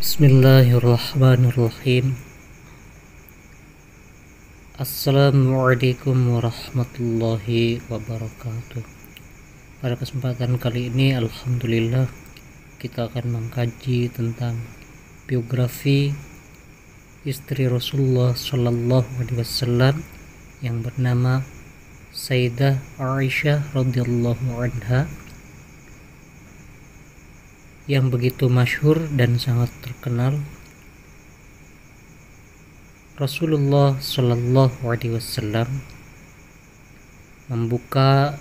Bismillahirrahmanirrahim. Assalamualaikum warahmatullahi wabarakatuh. Pada kesempatan kali ini, alhamdulillah, kita akan mengkaji tentang biografi istri Rasulullah Shallallahu Alaihi Wasallam yang bernama Sayyidah Aisyah radhiyallahu anha, yang begitu masyhur dan sangat terkenal. Rasulullah Shallallahu Alaihi Wasallam membuka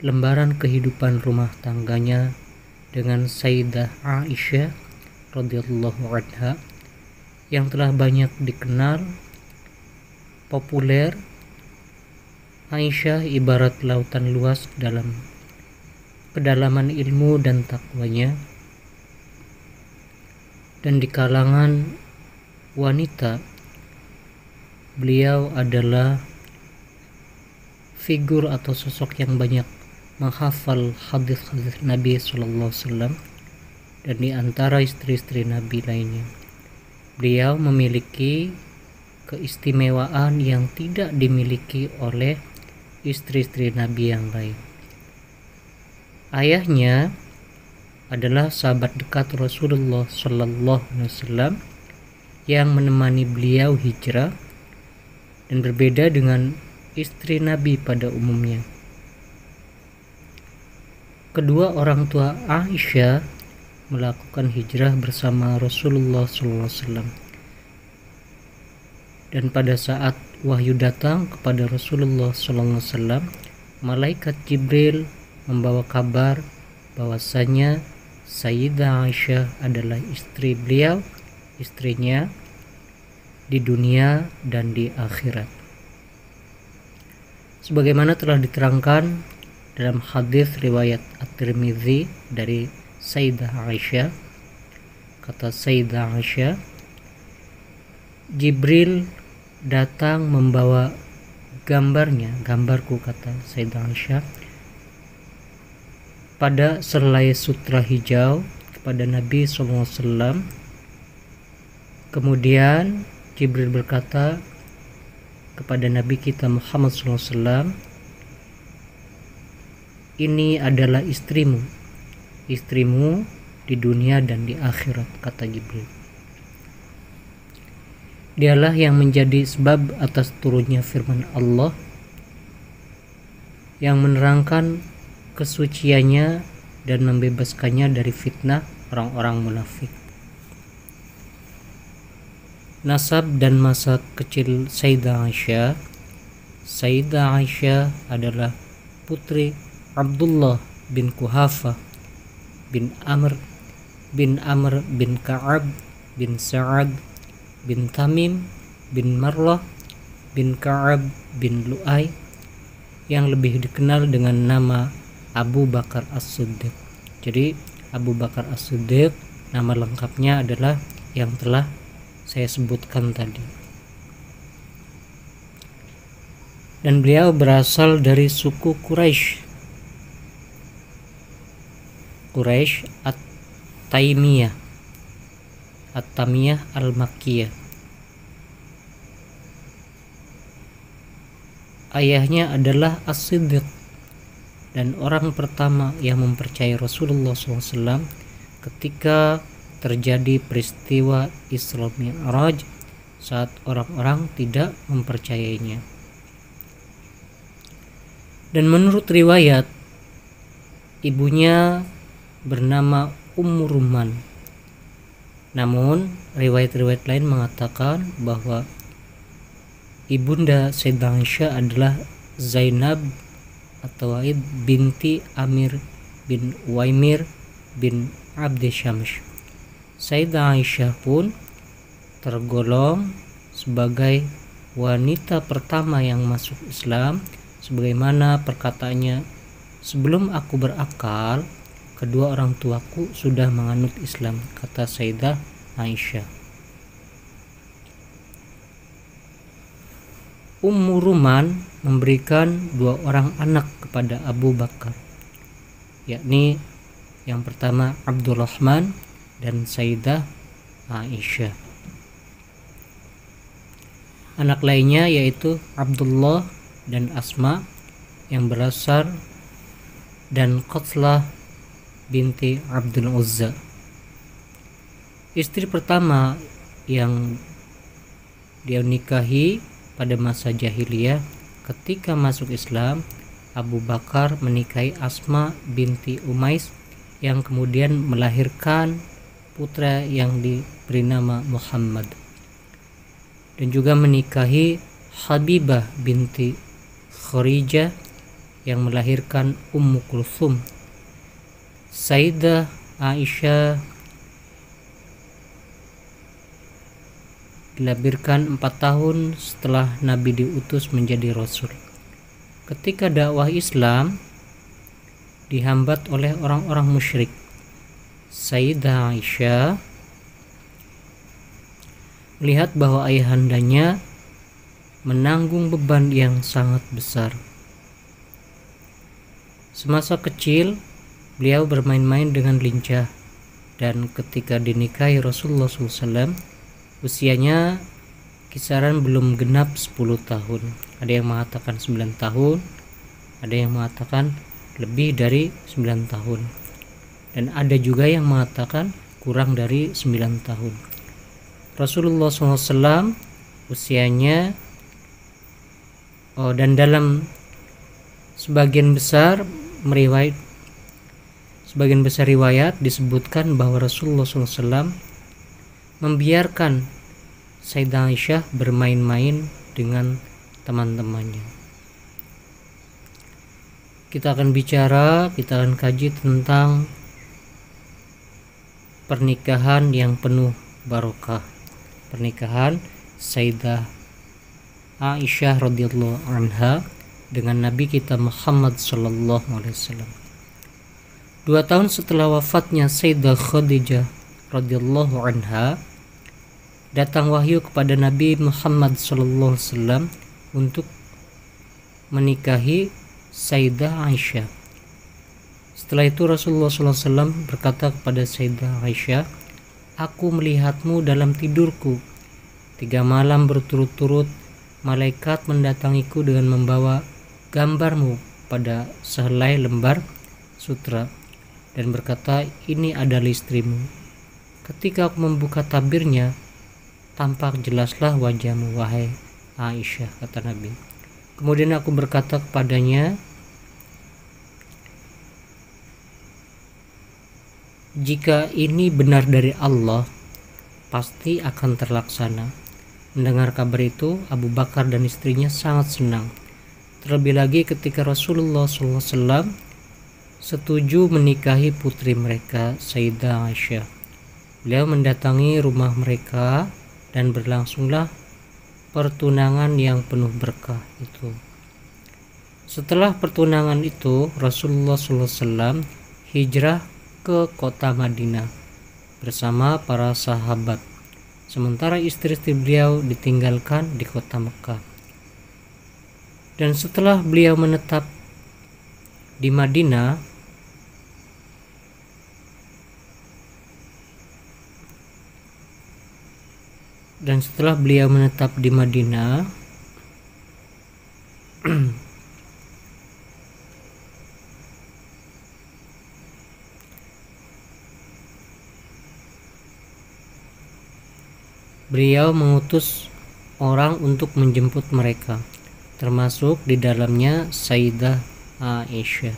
lembaran kehidupan rumah tangganya dengan Sayyidah Aisyah radhiyallahu anha yang telah banyak dikenal, populer. Aisyah ibarat lautan luas dalam kedalaman ilmu dan takwanya, dan di kalangan wanita beliau adalah figur atau sosok yang banyak menghafal hadis-hadis Nabi Sallallahu Alaihi Wasallam, dan di antara istri-istri Nabi lainnya beliau memiliki keistimewaan yang tidak dimiliki oleh istri-istri Nabi yang lain. Ayahnya adalah sahabat dekat Rasulullah Sallallahu Alaihi Wasallam yang menemani beliau hijrah, dan berbeda dengan istri Nabi pada umumnya. Kedua orang tua Aisyah melakukan hijrah bersama Rasulullah Sallallahu Alaihi Wasallam, dan pada saat wahyu datang kepada Rasulullah Sallallahu Alaihi Wasallam, malaikat Jibril membawa kabar bahwasanya Sayyidah Aisyah adalah istri beliau, istrinya di dunia dan di akhirat. Sebagaimana telah diterangkan dalam hadis riwayat At-Tirmidzi dari Sayyidah Aisyah, kata Sayyidah Aisyah, Jibril datang membawa gambarku, kata Sayyidah Aisyah, pada selai sutra hijau kepada Nabi SAW. Kemudian Jibril berkata kepada Nabi kita Muhammad SAW, ini adalah istrimu di dunia dan di akhirat, kata Jibril. Dialah yang menjadi sebab atas turunnya firman Allah yang menerangkan kesuciannya dan membebaskannya dari fitnah orang-orang munafik. Nasab dan masa kecil Sayyidah Aisyah. Sayyidah Aisyah adalah putri Abdullah bin Quhafah bin Amr bin Ka'ab bin Sa'ad bin Tamim bin Marlah bin Ka'ab bin Lu'ay, yang lebih dikenal dengan nama Abu Bakar As-Siddiq. Jadi Abu Bakar As-Siddiq nama lengkapnya adalah yang telah saya sebutkan tadi. Dan beliau berasal dari suku Quraisy At-Taimiyah Al-Makkiyah. Ayahnya adalah As-Siddiq dan orang pertama yang mempercayai Rasulullah SAW ketika terjadi peristiwa Isra Mi'raj, saat orang-orang tidak mempercayainya. Dan menurut riwayat, ibunya bernama Ummu Ruman. Namun riwayat-riwayat lain mengatakan bahwa ibunda Sayyidah Aisyah adalah Zainab atau binti Amir bin Uwaimir bin Abdi Syams. Sayyidah Aisyah pun tergolong sebagai wanita pertama yang masuk Islam, sebagaimana perkataannya, sebelum aku berakal, kedua orang tuaku sudah menganut Islam, kata Sayyidah Aisyah. Ummu Ruman memberikan 2 orang anak kepada Abu Bakar, yakni yang pertama Abdurrahman dan Sayyidah Aisyah. Anak lainnya yaitu Abdullah dan Asma yang berasal dan Qatlah binti Abdul Uzza. Istri pertama yang dia nikahi pada masa jahiliyah ketika masuk Islam, Abu Bakar menikahi Asma binti Umais yang kemudian melahirkan putra yang diberi nama Muhammad, dan juga menikahi Habibah binti Kharijah yang melahirkan Ummu Kulthum. Sayyidah Aisyah dilahirkan 4 tahun setelah Nabi diutus menjadi Rasul. Ketika dakwah Islam dihambat oleh orang-orang musyrik, Sayyidah Aisyah melihat bahwa ayahandanya menanggung beban yang sangat besar. Semasa kecil, beliau bermain-main dengan lincah, dan ketika dinikahi Rasulullah SAW, usianya kisaran belum genap 10 tahun. Ada yang mengatakan 9 tahun, ada yang mengatakan lebih dari 9 tahun, dan ada juga yang mengatakan kurang dari 9 tahun. Rasulullah SAW usianya dan dalam sebagian besar riwayat disebutkan bahwa Rasulullah SAW membiarkan Sayyidah Aisyah bermain-main dengan teman-temannya. Kita akan kaji tentang pernikahan yang penuh barokah, pernikahan Sayyidah Aisyah radhiyallahu anha dengan Nabi kita Muhammad sallallahu alaihi wasallam. 2 tahun setelah wafatnya Sayyidah Khadijah radhiyallahu anha, datang wahyu kepada Nabi Muhammad sallallahu alaihi wasallam untuk menikahi Sayyidah Aisyah. Setelah itu Rasulullah sallallahu alaihi wasallam berkata kepada Sayyidah Aisyah, "Aku melihatmu dalam tidurku. 3 malam berturut-turut malaikat mendatangiku dengan membawa gambarmu pada sehelai lembar sutra dan berkata, ini adalah istrimu. Ketika aku membuka tabirnya, tampak jelaslah wajahmu, wahai Aisyah," kata Nabi. Kemudian aku berkata kepadanya, "Jika ini benar dari Allah, pasti akan terlaksana." Mendengar kabar itu, Abu Bakar dan istrinya sangat senang. Terlebih lagi ketika Rasulullah SAW setuju menikahi putri mereka, Sayyidah Aisyah. Beliau mendatangi rumah mereka dan berlangsunglah pertunangan yang penuh berkah itu. Setelah pertunangan itu, Rasulullah SAW hijrah ke kota Madinah bersama para sahabat, sementara istri-istri beliau ditinggalkan di kota Mekah. Dan setelah beliau menetap di Madinah, beliau mengutus orang untuk menjemput mereka, termasuk di dalamnya Sayyidah Aisyah.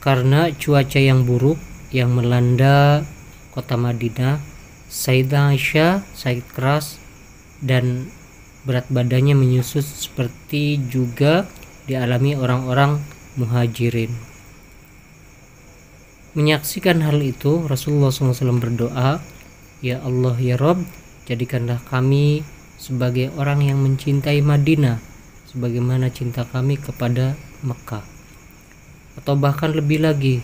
Karena cuaca yang buruk yang melanda kota Madinah, Sayyidah Aisyah sakit keras dan berat badannya menyusut seperti juga dialami orang-orang muhajirin. Menyaksikan hal itu, Rasulullah SAW berdoa, "Ya Allah, ya Rabb, jadikanlah kami sebagai orang yang mencintai Madinah sebagaimana cinta kami kepada Mekah. Atau bahkan lebih lagi,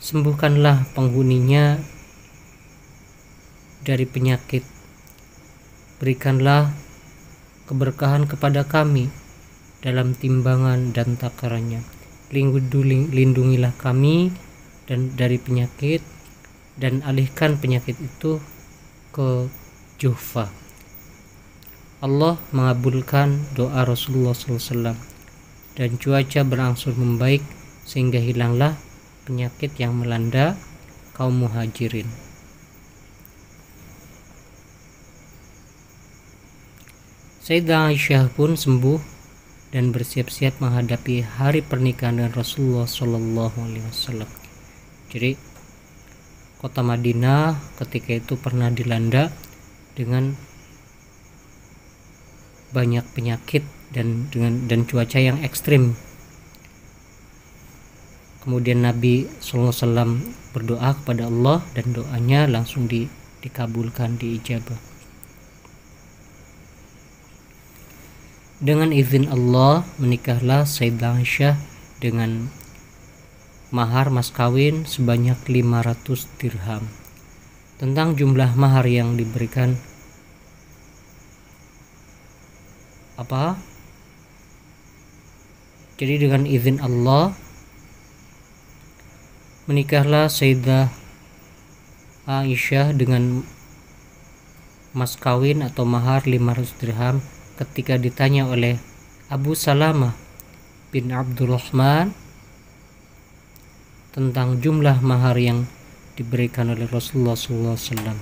sembuhkanlah penghuninya dari penyakit. Berikanlah keberkahan kepada kami dalam timbangan dan takarannya. Lindungilah kami dan dari penyakit, dan alihkan penyakit itu ke Juhfa. Allah mengabulkan doa Rasulullah SAW dan cuaca berangsur membaik sehingga hilanglah penyakit yang melanda kaum muhajirin. Sayyidah Aisyah pun sembuh dan bersiap-siap menghadapi hari pernikahan dengan Rasulullah SAW. Jadi kota Madinah ketika itu pernah dilanda dengan banyak penyakit dan cuaca yang ekstrim. Kemudian Nabi SAW berdoa kepada Allah dan doanya langsung dikabulkan, diijabah. Dengan izin Allah menikahlah Sayyidah Aisyah dengan mahar mas kawin sebanyak 500 dirham. Tentang jumlah mahar yang diberikan jadi dengan izin Allah menikahlah Sayyidah Aisyah dengan mas kawin atau mahar 500 dirham ketika ditanya oleh Abu Salamah bin Abdurrahman tentang jumlah mahar yang diberikan oleh Rasulullah SAW.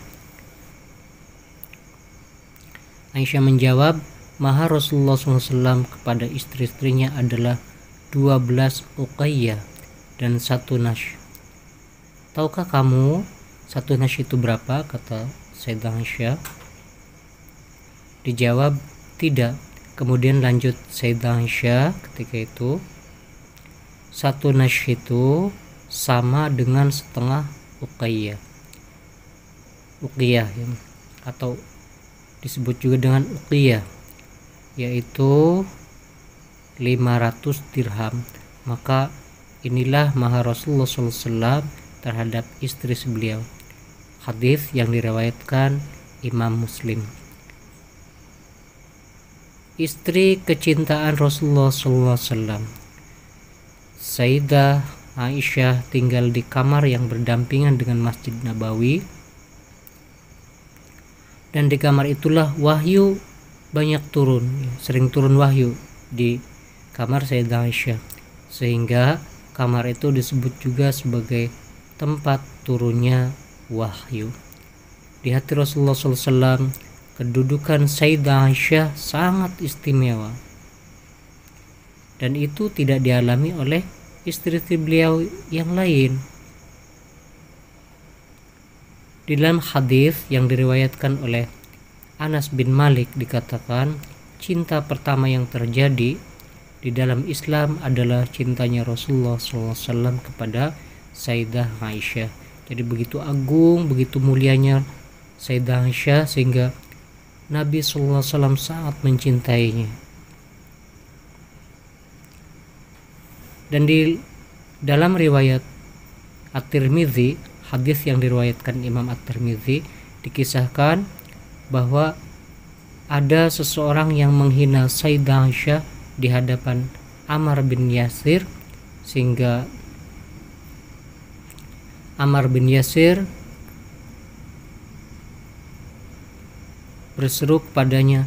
Aisyah menjawab, mahar Rasulullah SAW kepada istri-istrinya adalah 12 uqayyah dan 1 nash. Tahukah kamu 1 nash itu berapa? Kata Sayyidah Aisyah. Dijawab, tidak. Kemudian lanjut Sayyidah Aisyah ketika itu, 1 nash itu sama dengan setengah uqayyah. Uqiyah ya, atau disebut juga dengan uqiyah, yaitu 500 dirham. Maka inilah mahar Rasulullah SAW terhadap istri beliau. Hadis yang diriwayatkan Imam Muslim. Istri kecintaan Rasulullah SAW, Sayyidah Aisyah tinggal di kamar yang berdampingan dengan Masjid Nabawi, dan di kamar itulah wahyu banyak turun, sering turun wahyu di kamar Sayyidah Aisyah, sehingga kamar itu disebut juga sebagai tempat turunnya wahyu. Di hati Rasulullah SAW kedudukan Sayyidah Aisyah sangat istimewa, dan itu tidak dialami oleh istri-istri beliau yang lain. Di dalam hadis yang diriwayatkan oleh Anas bin Malik dikatakan, cinta pertama yang terjadi di dalam Islam adalah cintanya Rasulullah SAW kepada Sayyidah Aisyah. Jadi begitu agung, begitu mulianya Sayyidah Aisyah sehingga Nabi SAW sangat mencintainya. Dan di dalam riwayat At-Tirmidzi, hadis yang diriwayatkan Imam At-Tirmidzi, dikisahkan bahwa ada seseorang yang menghina Sayyidah Aisyah di hadapan Ammar bin Yasir, sehingga Ammar bin Yasir berseru kepadanya,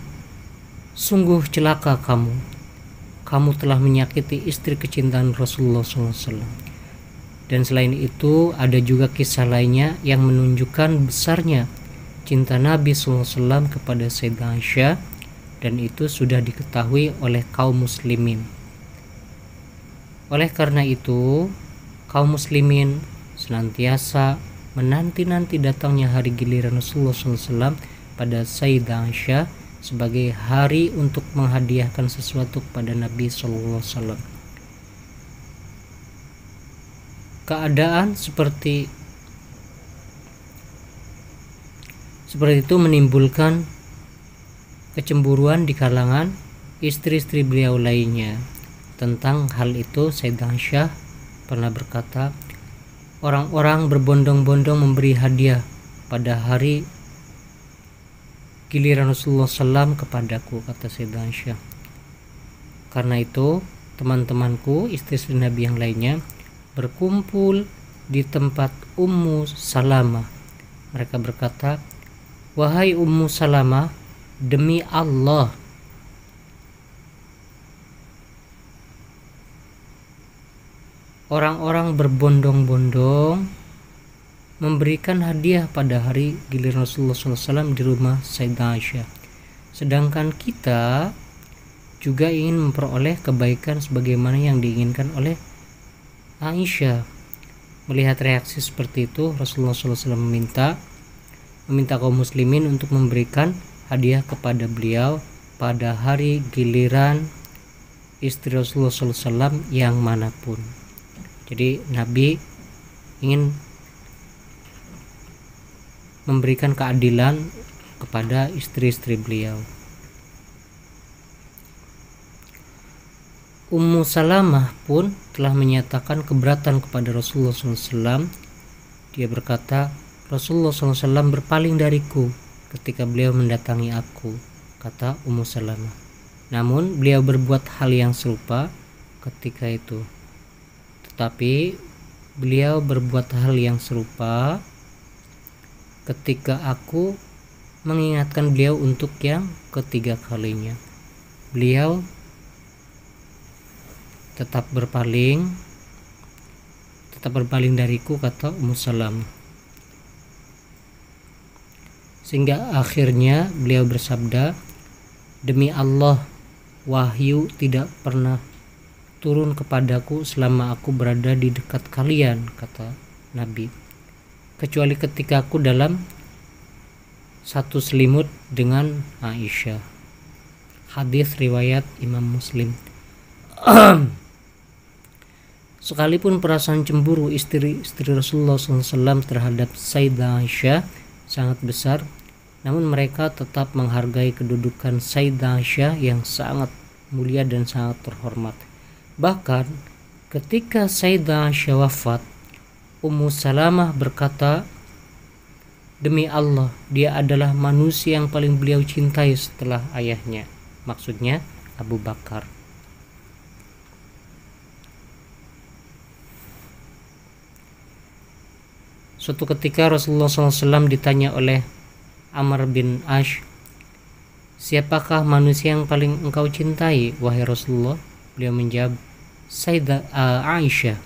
sungguh celaka kamu telah menyakiti istri kecintaan Rasulullah SAW. Dan selain itu ada juga kisah lainnya yang menunjukkan besarnya cinta Nabi SAW kepada Sayyidah Aisyah, dan itu sudah diketahui oleh kaum muslimin. Oleh karena itu kaum muslimin senantiasa menanti-nanti datangnya hari giliran Rasulullah SAW pada Sayyidah Aisyah sebagai hari untuk menghadiahkan sesuatu kepada Nabi SAW. Keadaan seperti itu menimbulkan kecemburuan di kalangan istri-istri beliau lainnya. Tentang hal itu Sayyidah Aisyah pernah berkata, orang-orang berbondong-bondong memberi hadiah pada hari giliran Rasulullah SAW kepadaku, kata Sayyidah Aisyah. Karena itu teman-temanku, istri-istri Nabi yang lainnya berkumpul di tempat Ummu Salamah. Mereka berkata, Wahai Ummu Salamah, demi Allah, orang-orang berbondong-bondong memberikan hadiah pada hari giliran Rasulullah SAW di rumah Sayyidah Aisyah. Sedangkan kita juga ingin memperoleh kebaikan sebagaimana yang diinginkan oleh Aisyah. Melihat reaksi seperti itu, Rasulullah SAW meminta kaum muslimin untuk memberikan hadiah kepada beliau pada hari giliran istri Rasulullah SAW yang manapun. Jadi Nabi ingin memberikan keadilan kepada istri-istri beliau. Ummu Salamah pun telah menyatakan keberatan kepada Rasulullah SAW. Dia berkata, Rasulullah SAW berpaling dariku ketika beliau mendatangi aku, kata Ummu Salamah. Namun beliau berbuat hal yang serupa ketika itu. Tetapi beliau berbuat hal yang serupa ketika aku mengingatkan beliau untuk yang ketiga kalinya. Beliau tetap berpaling dariku, kata Ummu Salamah. Sehingga akhirnya beliau bersabda, demi Allah, wahyu tidak pernah turun kepadaku selama aku berada di dekat kalian, kata Nabi, kecuali ketika aku dalam satu selimut dengan Aisyah. Hadis riwayat Imam Muslim. Sekalipun perasaan cemburu istri Rasulullah SAW terhadap Sayyidah Aisyah sangat besar, namun mereka tetap menghargai kedudukan Sayyidah Aisyah yang sangat mulia dan sangat terhormat. Bahkan ketika Sayyidah Aisyah wafat, Ummu Salamah berkata, demi Allah, dia adalah manusia yang paling beliau cintai setelah ayahnya, maksudnya Abu Bakar. Suatu ketika Rasulullah SAW ditanya oleh Amr bin Ash, siapakah manusia yang paling engkau cintai, wahai Rasulullah? Beliau menjawab, Sayyidah Aisyah.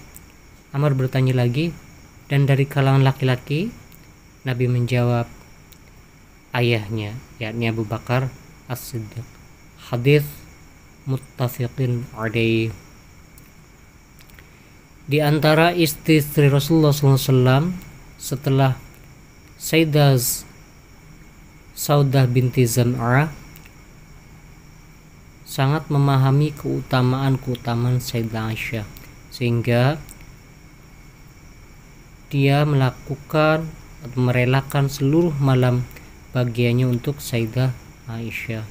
Amr bertanya lagi, dan dari kalangan laki-laki? Nabi menjawab, ayahnya, yakni Abu Bakar As-Siddiq. Hadis muttafiqin alaih. Di antara istri Rasulullah SAW setelah Sayyidah Saudah binti Zam'ah sangat memahami keutamaan Sayyidah Aisyah, sehingga dia melakukan atau merelakan seluruh malam bagiannya untuk Sayyidah Aisyah.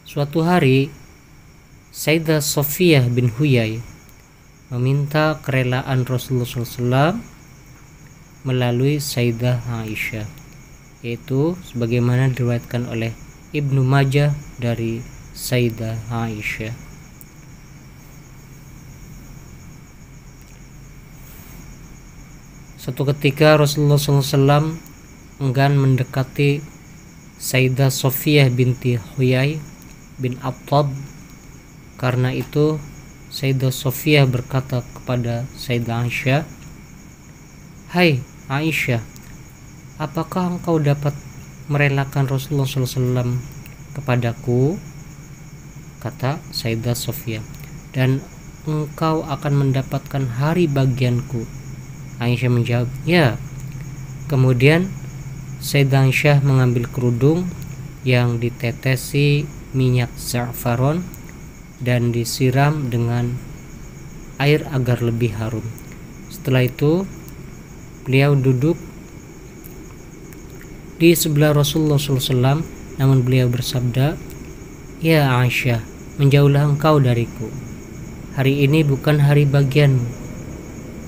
Suatu hari Sayyidah Sofiyah bin Huyai meminta kerelaan Rasulullah SAW melalui Sayyidah Aisyah, yaitu sebagaimana diriwayatkan oleh Ibnu Majah dari Sayyidah Aisyah. Suatu ketika Rasulullah SAW enggan mendekati Sayyidah Sofiyah binti Huyai bin Attab. Karena itu Sayyidah Sofiyah berkata kepada Sayyidah Aisyah, hai Aisyah, apakah engkau dapat merelakan Rasulullah SAW kepadaku? Kata Sayyidah Sofiyah, dan engkau akan mendapatkan hari bagianku. Aisyah menjawab, ya. Kemudian Sayyidah Aisyah mengambil kerudung yang ditetesi minyak za'faron dan disiram dengan air agar lebih harum. Setelah itu beliau duduk di sebelah Rasulullah SAW, namun beliau bersabda, ya Aisyah, menjauhlah engkau dariku. Hari ini bukan hari bagianmu.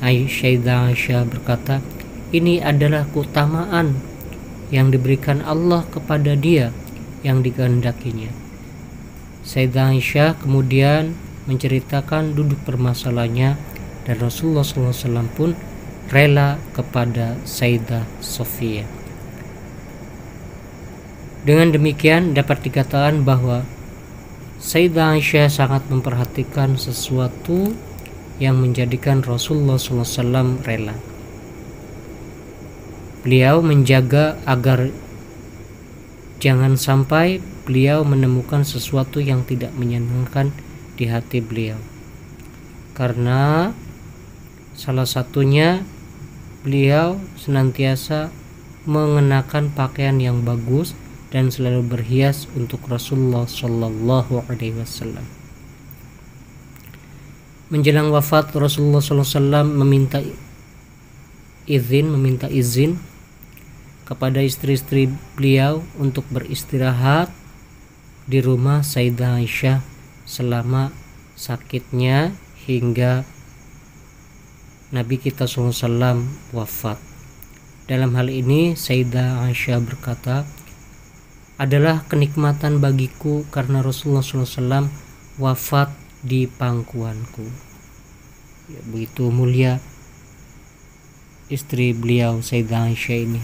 Sayyidah Aisyah berkata, ini adalah keutamaan yang diberikan Allah kepada dia yang dikehendakinya. Sayyidah Aisyah kemudian menceritakan duduk permasalahannya, dan Rasulullah SAW pun rela kepada Sayyidah Sofiyah. Dengan demikian dapat dikatakan bahwa Sayyidah Aisyah sangat memperhatikan sesuatu yang menjadikan Rasulullah SAW rela. Beliau menjaga agar jangan sampai beliau menemukan sesuatu yang tidak menyenangkan di hati beliau. Karena salah satunya beliau senantiasa mengenakan pakaian yang bagus dan selalu berhias untuk Rasulullah Shallallahu Alaihi Wasallam. Menjelang wafat Rasulullah SAW meminta izin kepada istri-istri beliau untuk beristirahat di rumah Sayyidah Aisyah selama sakitnya hingga Nabi kita SAW wafat. Dalam hal ini Sayyidah Aisyah berkata, adalah kenikmatan bagiku karena Rasulullah SAW wafat di pangkuanku. Ya, begitu mulia istri beliau Sayyidah Aisyah ini.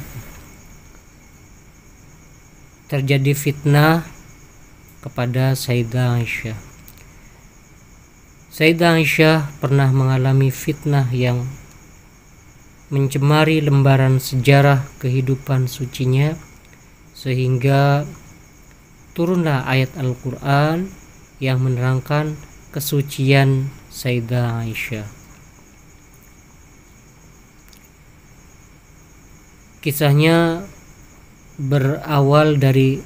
Terjadi fitnah kepada Sayyidah Aisyah. Sayyidah Aisyah pernah mengalami fitnah yang mencemari lembaran sejarah kehidupan sucinya, sehingga turunlah ayat Al-Quran yang menerangkan kesucian Sayyidah Aisyah. Kisahnya berawal dari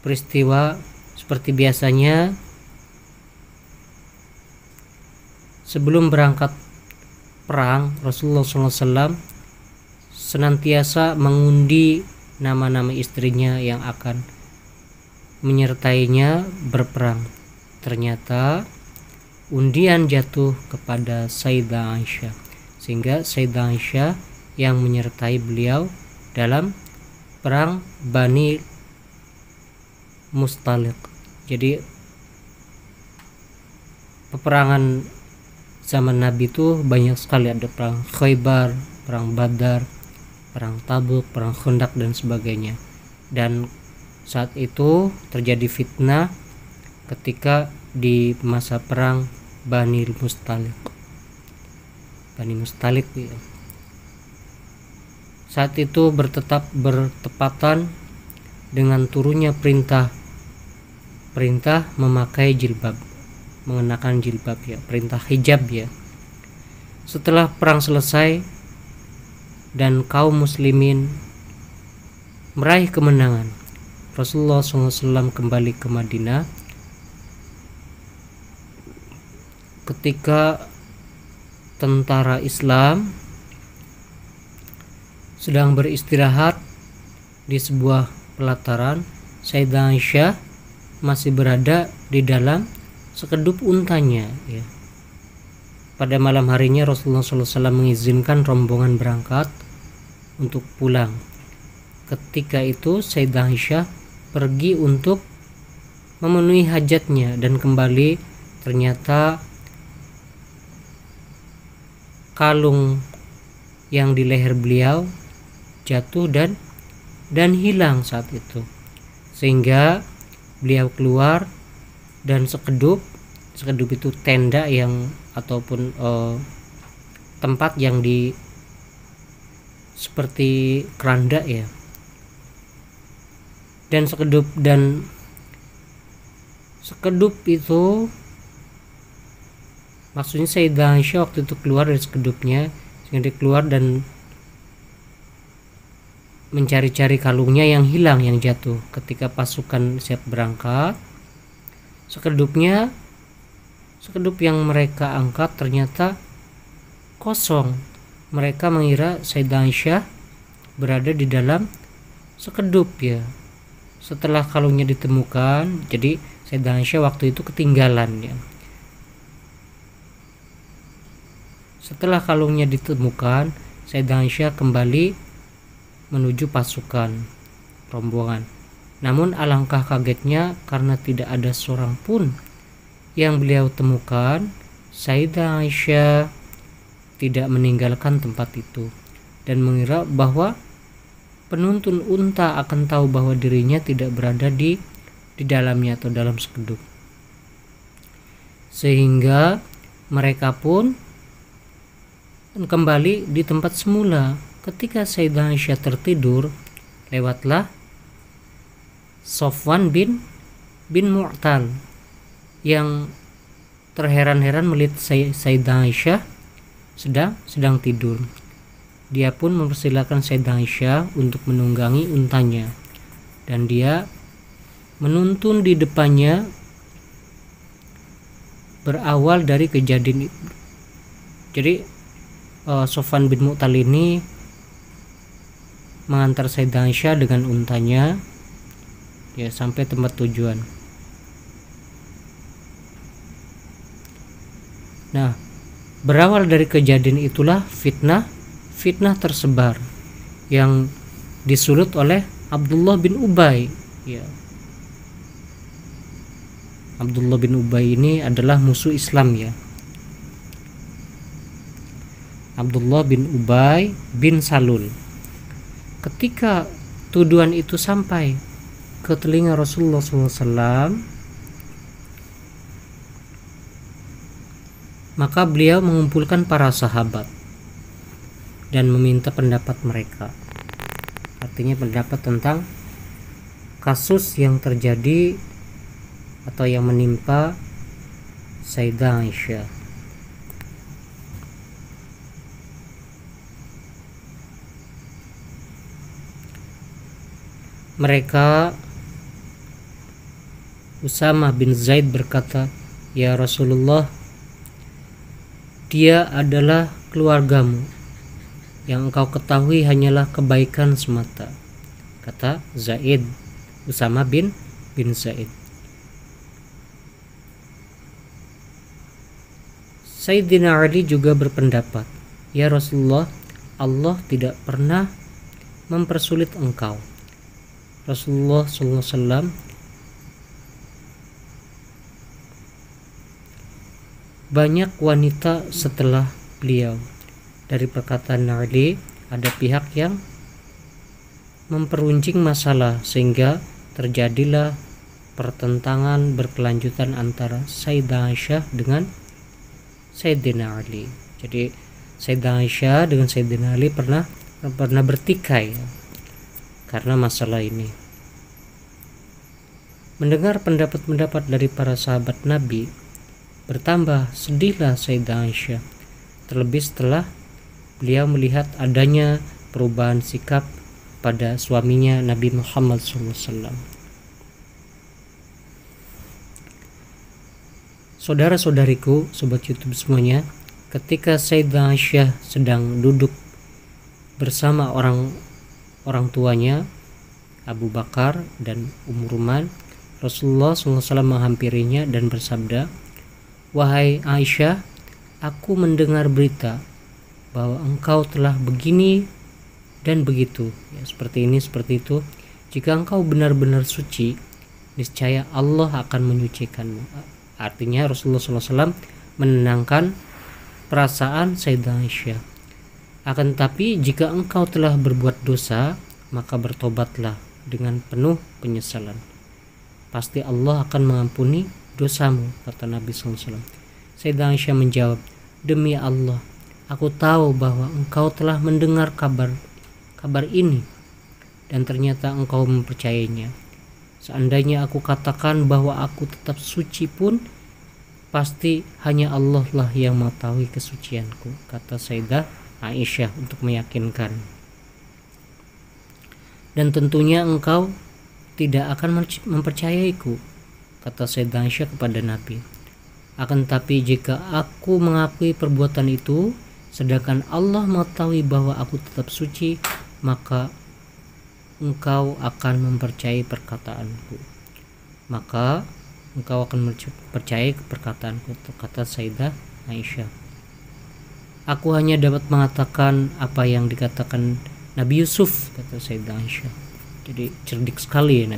peristiwa seperti biasanya. Sebelum berangkat perang, Rasulullah SAW senantiasa mengundi nama-nama istrinya yang akan menyertainya berperang. Ternyata undian jatuh kepada Sayyidah Aisyah, sehingga Sayyidah Aisyah yang menyertai beliau dalam perang Bani Mustaliq. Jadi peperangan zaman Nabi itu banyak sekali, ada perang Khaybar, perang Badar, perang Tabuk, perang Khandaq dan sebagainya. Dan saat itu terjadi fitnah ketika di masa perang Bani Mustaliq. Ya. Saat itu bertepatan dengan turunnya perintah memakai jilbab, mengenakan jilbab ya, perintah hijab ya. Setelah perang selesai dan kaum muslimin meraih kemenangan, Rasulullah SAW kembali ke Madinah. Ketika tentara Islam sedang beristirahat di sebuah pelataran, Sayyidah Aisyah masih berada di dalam sekedup untanya ya. Pada malam harinya Rasulullah SAW mengizinkan rombongan berangkat untuk pulang. Ketika itu Sayyidah Aisyah pergi untuk memenuhi hajatnya dan kembali, ternyata kalung yang di leher beliau jatuh dan hilang saat itu, sehingga beliau keluar dan sekedup itu tenda yang ataupun tempat yang di seperti keranda ya, dan sekedup itu maksudnya Sayyidah Aisyah waktu itu keluar dari sekedupnya, sehingga dia keluar dan mencari-cari kalungnya yang hilang, yang jatuh. Ketika pasukan siap berangkat, sekedup yang mereka angkat ternyata kosong. Mereka mengira Sayyidah Aisyah berada di dalam sekedup ya. Setelah kalungnya ditemukan, jadi Sayyidah Aisyah waktu itu ketinggalan ya. Setelah kalungnya ditemukan, Sayyidah Aisyah kembali menuju pasukan rombongan. Namun alangkah kagetnya karena tidak ada seorang pun yang beliau temukan. Sayyidah Aisyah tidak meninggalkan tempat itu dan mengira bahwa penuntun unta akan tahu bahwa dirinya tidak berada di dalamnya atau dalam sekeduk. Sehingga mereka pun kembali di tempat semula. Ketika Sayyidah Aisyah tertidur, lewatlah Sofwan bin Mu'tal yang terheran-heran melihat Sayyidah Aisyah sedang tidur. Dia pun mempersilahkan Sayyidah Aisyah untuk menunggangi untanya, dan dia menuntun di depannya. Berawal dari kejadian itu. Jadi Sofwan bin Mu'tal ini mengantar Sayyidah Aisyah dengan untanya ya sampai tempat tujuan. Nah, berawal dari kejadian itulah fitnah tersebar yang disulut oleh Abdullah bin Ubay. Ya. Abdullah bin Ubay ini adalah musuh Islam ya. Abdullah bin Ubay bin Salul. Ketika tuduhan itu sampai ke telinga Rasulullah SAW, maka beliau mengumpulkan para sahabat dan meminta pendapat mereka. Artinya pendapat tentang kasus yang terjadi atau yang menimpa Sayyidah Aisyah. Mereka, Usamah bin Zaid berkata, "Ya Rasulullah, dia adalah keluargamu. Yang engkau ketahui hanyalah kebaikan semata." Kata Zaid, Usamah bin Zaid. Sayyidina Ali juga berpendapat, "Ya Rasulullah, Allah tidak pernah mempersulit engkau." Rasulullah SAW banyak wanita setelah beliau. Dari perkataan Ali, ada pihak yang memperuncing masalah sehingga terjadilah pertentangan berkelanjutan antara Sayyidah Aisyah dengan Sayyidina Ali. Jadi Sayyidah Aisyah dengan Sayyidina Ali pernah bertikai karena masalah ini. Mendengar pendapat-pendapat dari para sahabat Nabi, bertambah sedihlah Sayyidah Aisyah, terlebih setelah beliau melihat adanya perubahan sikap pada suaminya Nabi Muhammad SAW. Saudara-saudariku, sobat YouTube semuanya, ketika Sayyidah Aisyah sedang duduk bersama orang tuanya Abu Bakar dan Ruman, Rasulullah SAW menghampirinya dan bersabda, "Wahai Aisyah, aku mendengar berita bahwa engkau telah begini dan begitu, ya, seperti ini, seperti itu. Jika engkau benar-benar suci, niscaya Allah akan menyucikanmu." Artinya Rasulullah SAW menenangkan perasaan Sayyidah Aisyah. Akan tetapi jika engkau telah berbuat dosa, maka bertobatlah dengan penuh penyesalan. Pasti Allah akan mengampuni dosamu, kata Nabi SAW. Sayyidah Aisyah menjawab, "Demi Allah, aku tahu bahwa engkau telah mendengar kabar ini dan ternyata engkau mempercayainya. Seandainya aku katakan bahwa aku tetap suci pun, pasti hanya Allah lah yang mengetahui kesucianku," kata Sayyidah Aisyah untuk meyakinkan. "Dan tentunya engkau tidak akan mempercayaiku," kata Sayyidah Aisyah kepada Nabi. "Akan tapi jika aku mengakui perbuatan itu, sedangkan Allah mengetahui bahwa aku tetap suci, maka engkau akan mempercayai perkataanku." Maka engkau akan percaya perkataanku, kata Sayyidah Aisyah. "Aku hanya dapat mengatakan apa yang dikatakan Nabi Yusuf," kata Sayyidah Aisyah. Jadi cerdik sekali ya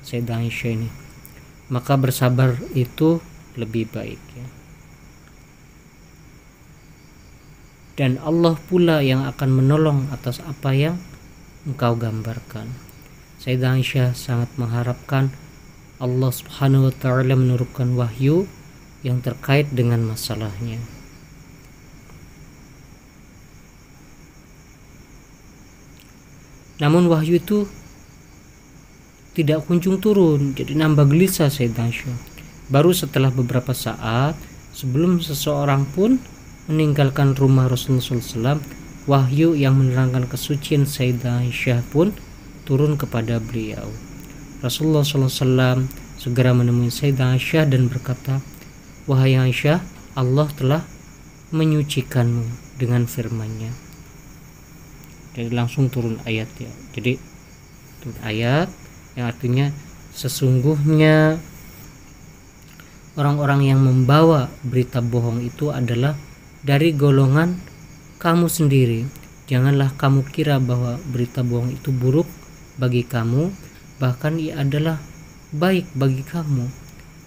Sayyidah Aisyah ini. Maka bersabar itu lebih baik ya. Dan Allah pula yang akan menolong atas apa yang engkau gambarkan. Sayyidah Aisyah sangat mengharapkan Allah Subhanahu wa taala menurunkan wahyu yang terkait dengan masalahnya. Namun wahyu itu tidak kunjung turun, jadi nambah gelisah Sayyidah Aisyah. Baru setelah beberapa saat sebelum seseorang pun meninggalkan rumah Rasulullah SAW, wahyu yang menerangkan kesucian Sayyidah Aisyah pun turun kepada beliau. Rasulullah SAW segera menemui Sayyidah Aisyah dan berkata, "Wahai Aisyah, Allah telah menyucikanmu dengan firman-Nya." Jadi langsung turun ayat ya. Jadi turun ayat yang artinya sesungguhnya orang-orang yang membawa berita bohong itu adalah dari golongan kamu sendiri. Janganlah kamu kira bahwa berita bohong itu buruk bagi kamu, bahkan ia adalah baik bagi kamu.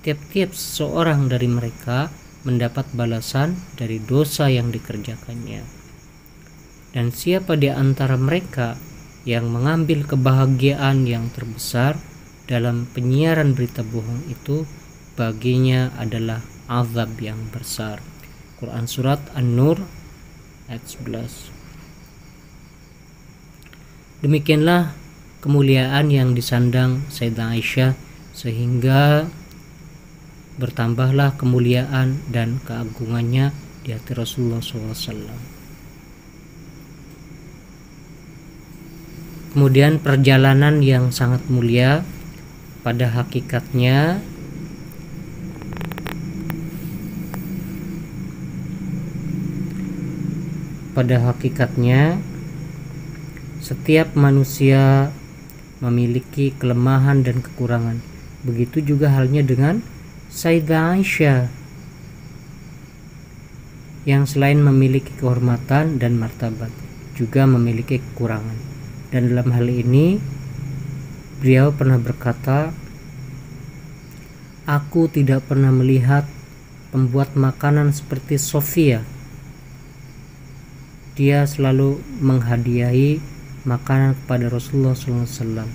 Tiap-tiap seseorang dari mereka mendapat balasan dari dosa yang dikerjakannya. Dan siapa di antara mereka yang mengambil kebahagiaan yang terbesar dalam penyiaran berita bohong itu, baginya adalah azab yang besar. Quran Surat An-Nur ayat 11. Demikianlah kemuliaan yang disandang Sayyidah Aisyah, sehingga bertambahlah kemuliaan dan keagungannya di hati Rasulullah SAW. Kemudian perjalanan yang sangat mulia pada hakikatnya setiap manusia memiliki kelemahan dan kekurangan. Begitu juga halnya dengan Sayyidah Aisyah yang selain memiliki kehormatan dan martabat juga memiliki kekurangan. Dan dalam hal ini beliau pernah berkata, "Aku tidak pernah melihat pembuat makanan seperti Sofia. Dia selalu menghadiahi makanan kepada Rasulullah SAW.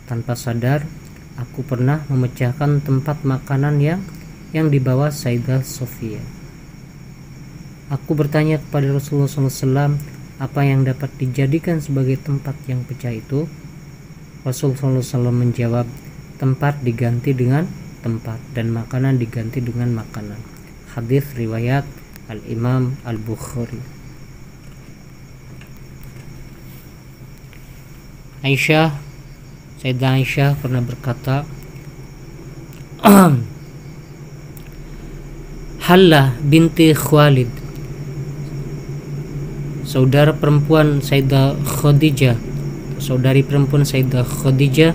Tanpa sadar, aku pernah memecahkan tempat makanan yang dibawa Sayyidah Sofia. Aku bertanya kepada Rasulullah SAW, apa yang dapat dijadikan sebagai tempat yang pecah itu? Rasulullah SAW menjawab, tempat diganti dengan tempat dan makanan diganti dengan makanan." Hadis riwayat Al-Imam Al-Bukhari. Sayyidah Aisyah pernah berkata, Hallah binti Khalid, saudari perempuan Sayyidah Khadijah,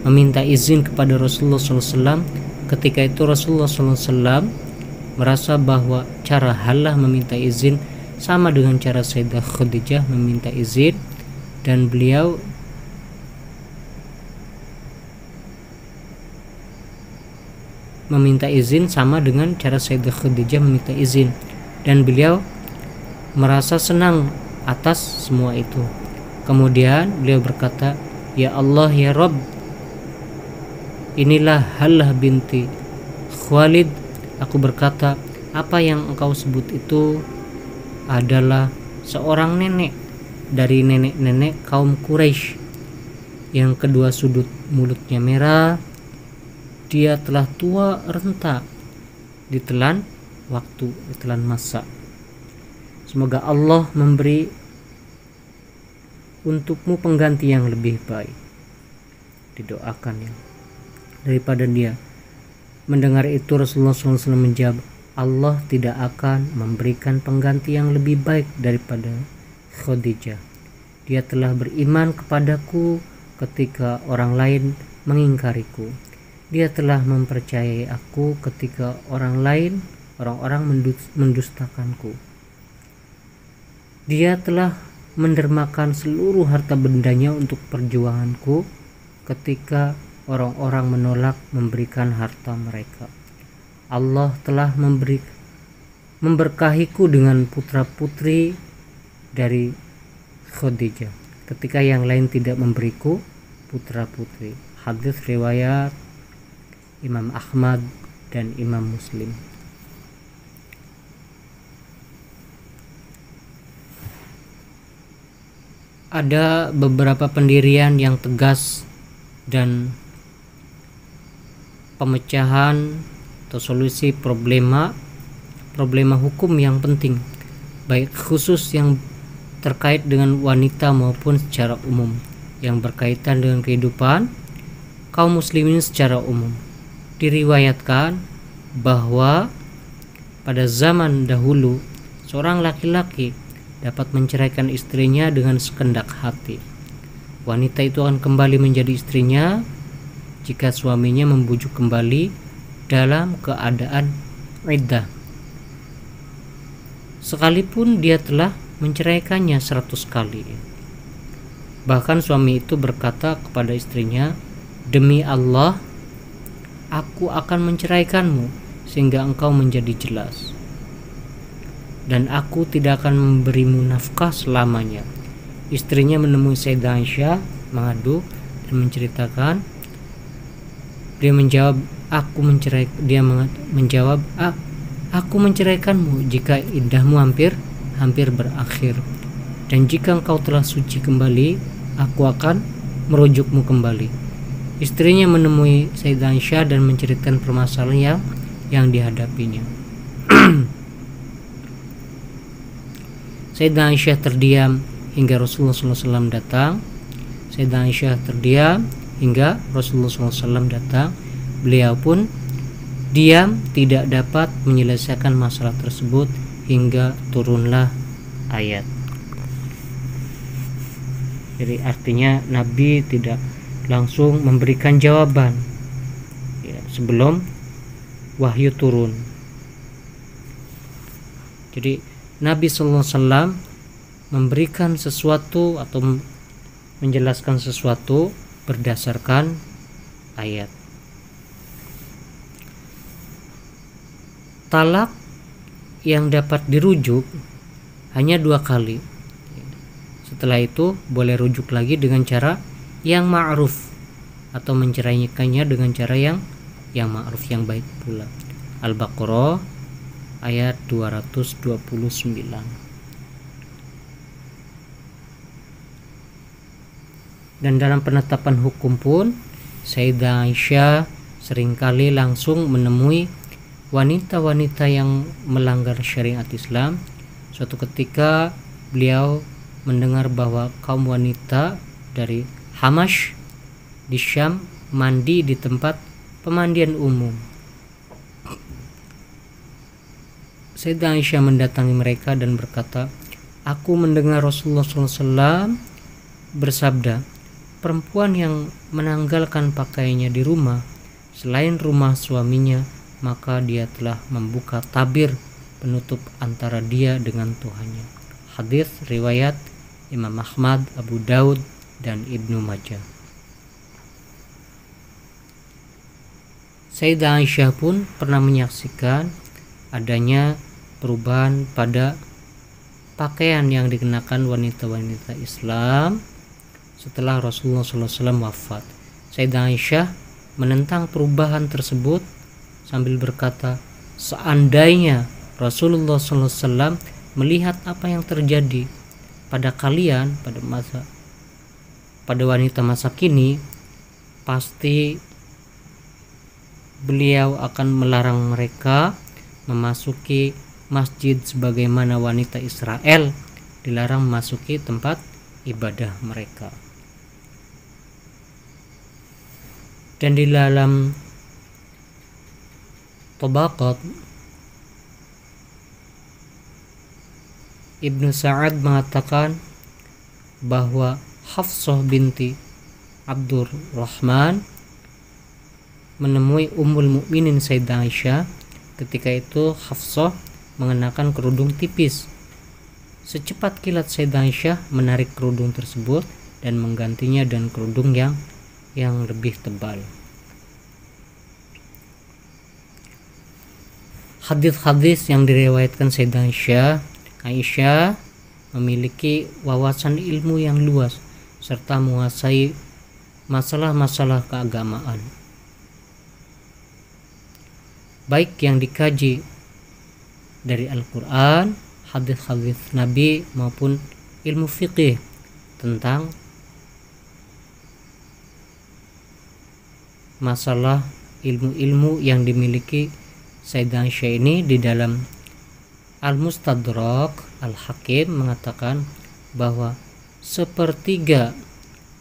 meminta izin kepada Rasulullah SAW. Ketika itu Rasulullah SAW merasa bahwa cara Hallah meminta izin sama dengan cara Sayyidah Khadijah meminta izin, dan beliau meminta izin sama dengan cara Sayyidah Khadijah meminta izin, dan beliau merasa senang atas semua itu. Kemudian beliau berkata, "Ya Allah, ya Rabb, inilah Hallah binti Khalid." Aku berkata, apa yang engkau sebut itu adalah seorang nenek dari nenek-nenek kaum Quraisy yang kedua sudut mulutnya merah. Dia telah tua renta ditelan waktu, ditelan masa. Semoga Allah memberi untukmu pengganti yang lebih baik. Didoakan ya daripada dia. Mendengar itu Rasulullah SAW menjawab, Allah tidak akan memberikan pengganti yang lebih baik daripada Khadijah. Dia telah beriman kepadaku ketika orang lain mengingkariku. Dia telah mempercayai aku ketika orang-orang mendustakanku. Dia telah mendermakan seluruh harta bendanya untuk perjuanganku ketika orang-orang menolak memberikan harta mereka. Allah telah memberkahiku dengan putra-putri dari Khadijah ketika yang lain tidak memberiku putra putri. Hadis riwayat Imam Ahmad dan Imam Muslim. Ada beberapa pendirian yang tegas dan pemecahan atau solusi problema hukum yang penting, baik khusus yang terkait dengan wanita maupun secara umum, yang berkaitan dengan kehidupan kaum muslimin secara umum. Diriwayatkan bahwa pada zaman dahulu seorang laki-laki dapat menceraikan istrinya dengan sekendak hati. Wanita itu akan kembali menjadi istrinya jika suaminya membujuk kembali dalam keadaan iddah, sekalipun dia telah menceraikannya 100 kali. Bahkan suami itu berkata kepada istrinya, "Demi Allah, aku akan menceraikanmu sehingga engkau menjadi jelas, dan aku tidak akan memberimu nafkah selamanya." Istrinya menemui Sayyidah Aisyah mengadu dan menceritakan. Dia menjawab, aku menceraikanmu jika iddahmu hampir berakhir, dan jika engkau telah suci kembali, aku akan merujukmu kembali. Istrinya menemui Sayyidah Aisyah dan menceritakan permasalahan yang dihadapinya. Sayyidah Aisyah terdiam hingga Rasulullah SAW datang. Sayyidah Aisyah terdiam hingga Rasulullah SAW datang. Beliau pun diam, tidak dapat menyelesaikan masalah tersebut hingga turunlah ayat. Jadi artinya Nabi tidak langsung memberikan jawaban sebelum wahyu turun. Jadi Nabi SAW memberikan sesuatu atau menjelaskan sesuatu berdasarkan ayat. Talak yang dapat dirujuk hanya 2 kali. Setelah itu boleh rujuk lagi dengan cara yang ma'ruf atau menceraikannya dengan cara yang ma'ruf, yang baik pula. Al-Baqarah ayat 229. Dan dalam penetapan hukum pun Sayyidah Aisyah seringkali langsung menemui wanita-wanita yang melanggar syariat Islam. Suatu ketika beliau mendengar bahwa kaum wanita dari Hamash di Syam mandi di tempat pemandian umum. Sayyidah Aisyah mendatangi mereka dan berkata, "Aku mendengar Rasulullah SAW bersabda, perempuan yang menanggalkan pakaiannya di rumah selain rumah suaminya, maka dia telah membuka tabir penutup antara dia dengan Tuhannya." Hadis riwayat Imam Ahmad, Abu Daud, dan Ibnu Majah. Sayyidah Aisyah pun pernah menyaksikan adanya perubahan pada pakaian yang dikenakan wanita-wanita Islam setelah Rasulullah SAW wafat. Sayyidah Aisyah menentang perubahan tersebut sambil berkata, seandainya Rasulullah SAW melihat apa yang terjadi pada kalian pada wanita masa kini, pasti beliau akan melarang mereka memasuki masjid sebagaimana wanita Israel dilarang memasuki tempat ibadah mereka. Dan di dalam Tabaqat, Ibnu Sa'ad mengatakan bahwa Hafsah binti Abdurrahman menemui Ummul Mukminin Sayyidah Aisyah. Ketika itu Hafsah mengenakan kerudung tipis. Secepat kilat Sayyidah Aisyah menarik kerudung tersebut dan menggantinya dengan kerudung yang lebih tebal. Hadis-hadis yang diriwayatkan Sayyidah Aisyah memiliki wawasan ilmu yang luas serta menguasai masalah-masalah keagamaan, baik yang dikaji dari Al-Quran, hadis-hadis Nabi, maupun ilmu fikih tentang masalah ilmu-ilmu yang dimiliki Sayyidah Aisyah ini. Di dalam Al-Mustadrak, Al-Hakim mengatakan bahwa sepertiga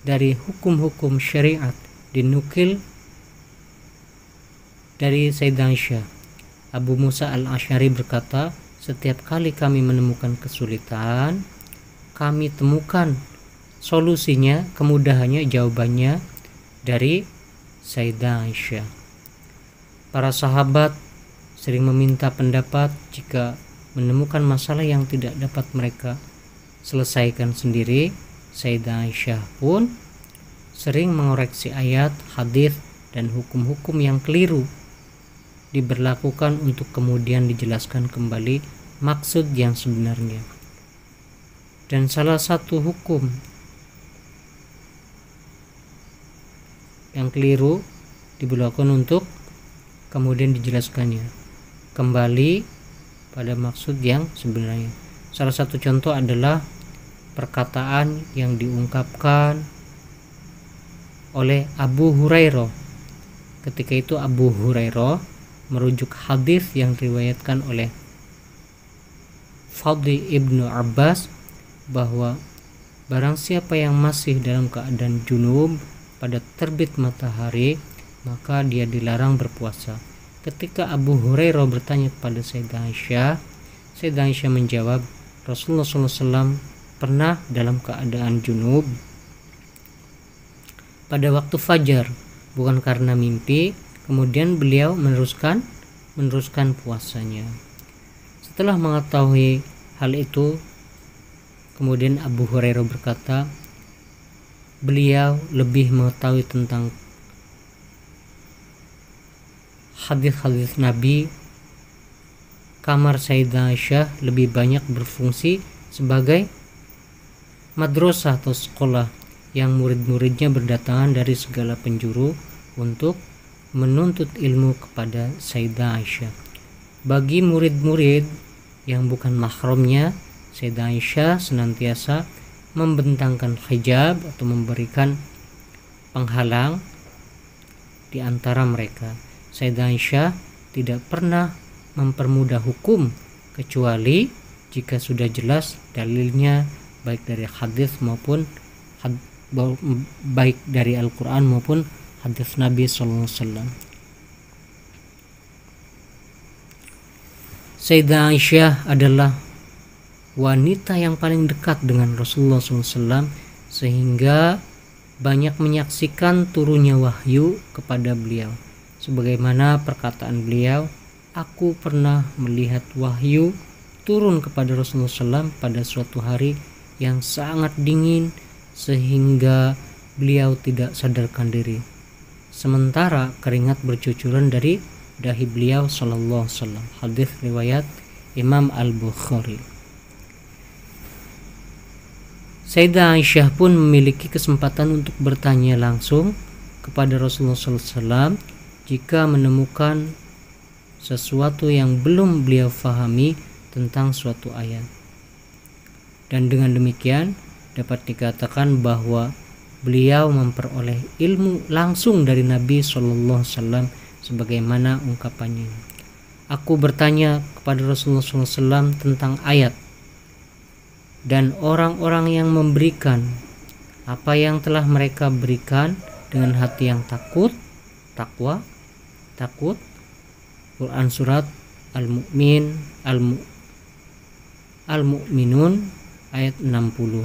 dari hukum-hukum syariat dinukil dari Sayyidah Aisyah. Abu Musa al-Asy'ari berkata, setiap kali kami menemukan kesulitan, kami temukan solusinya, kemudahannya, jawabannya dari Sayyidah Aisyah. Para sahabat sering meminta pendapat jika menemukan masalah yang tidak dapat mereka selesaikan sendiri. Sayyidah Aisyah pun sering mengoreksi ayat, hadis, dan hukum-hukum yang keliru diberlakukan untuk kemudian dijelaskan kembali maksud yang sebenarnya. Dan salah satu hukum yang keliru diberlakukan untuk kemudian dijelaskannya kembali pada maksud yang sebenarnya. Salah satu contoh adalah perkataan yang diungkapkan oleh Abu Hurairah. Ketika itu Abu Hurairah merujuk hadis yang diriwayatkan oleh Fadli ibnu Abbas bahwa barang siapa yang masih dalam keadaan junub pada terbit matahari, maka dia dilarang berpuasa. Ketika Abu Hurairah bertanya kepada Sayyidah Aisyah, Sayyidah Aisyah menjawab, Rasulullah SAW pernah dalam keadaan junub pada waktu fajar, bukan karena mimpi. Kemudian beliau meneruskan puasanya. Setelah mengetahui hal itu, kemudian Abu Hurairah berkata, beliau lebih mengetahui tentang hadis-hadis Nabi. Kamar Sayyidah Aisyah lebih banyak berfungsi sebagai madrasah atau sekolah yang murid-muridnya berdatangan dari segala penjuru untuk menuntut ilmu kepada Sayyidah Aisyah. Bagi murid-murid yang bukan mahramnya, Sayyidah Aisyah senantiasa membentangkan hijab atau memberikan penghalang di antara mereka. Sayyidah Aisyah tidak pernah mempermudah hukum kecuali jika sudah jelas dalilnya, baik dari hadis maupun baik dari Al-Quran maupun hadis Nabi SAW. Sayyidah Aisyah adalah wanita yang paling dekat dengan Rasulullah SAW, sehingga banyak menyaksikan turunnya wahyu kepada beliau. Sebagaimana perkataan beliau, aku pernah melihat wahyu turun kepada Rasulullah SAW pada suatu hari yang sangat dingin sehingga beliau tidak sadarkan diri, sementara keringat bercucuran dari dahi beliau sallallahu alaihi wasallam. Hadis riwayat Imam Al-Bukhari. Sayyidah Aisyah pun memiliki kesempatan untuk bertanya langsung kepada Rasulullah SAW jika menemukan sesuatu yang belum beliau fahami tentang suatu ayat. Dan dengan demikian dapat dikatakan bahwa beliau memperoleh ilmu langsung dari Nabi SAW, sebagaimana ungkapannya, aku bertanya kepada Rasulullah SAW tentang ayat, dan orang-orang yang memberikan apa yang telah mereka berikan dengan hati yang takut. Quran surat Al-Mu'minun ayat 60.